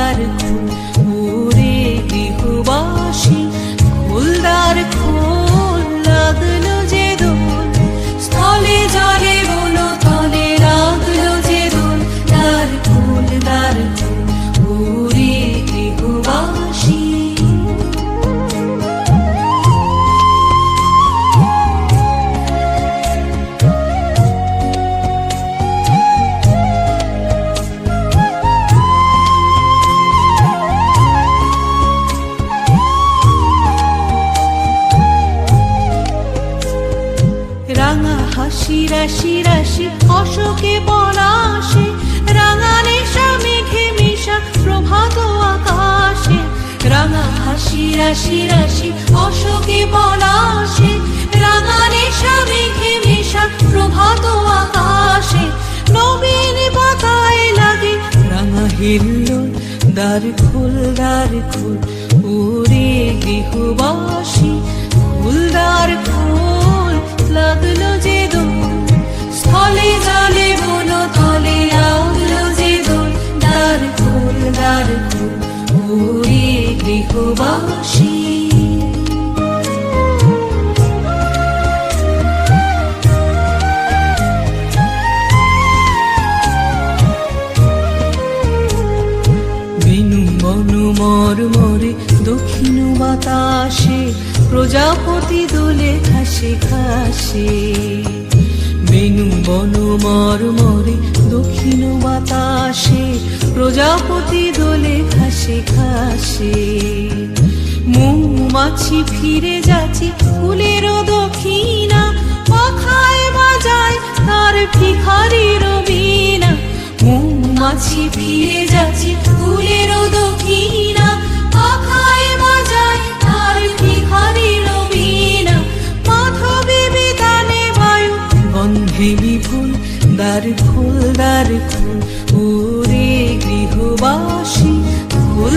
দ্বার খোল ওরে গৃহবাসী, খোল দ্বার খোল, লাগলো যে দোল, স্থলে জলে বন তলে লাগলো যে দোল, দ্বার খোল ওরে গৃহবাসী। রাঙা হাসি রাশি রাশি অশোকে পলাশে, রাঙা নেশা মেঘে মেশা প্রভাত আকাশে, রাঙা হাসি রাশি রাশি অশোকে পলাশে, রাঙা নেশা মেঘে মেশা প্রভাত আকাশে, নবীন পাতায় লাগে রাঙা হিল্লোল, দ্বার খোল ওরে গৃহবাসী, খোল দ্বার খোল, লাগলো যে দোল, স্থলে জলে বন তলে লাগলো যে দোল, দ্বার খোল ওরে গৃহবাসী। বেনু বনু মরমরে দক্ষিণ বাতাসে, প্রজাপতি দোলে ঘাসে ঘাসে, বেনু বনু মরমরে দক্ষিণ বাতাসে, প্রজাপতি দোলে ঘাসে ঘাসে, মৌমাছি ফিরে যাচ্ছে ফুলের দক্ষিণা, পাখায় বাজায় তার ভিখারির বীণা, মৌমাছি ফিরে যাচ্ছে ফুলের দক্ষিণা, পাখায় বাজায় তার ভিখারির বীণা, মাধবী বিতানে বায়ু গন্ধে বিপুল, দ্বার খোল ওরে গৃহবাসী, খোল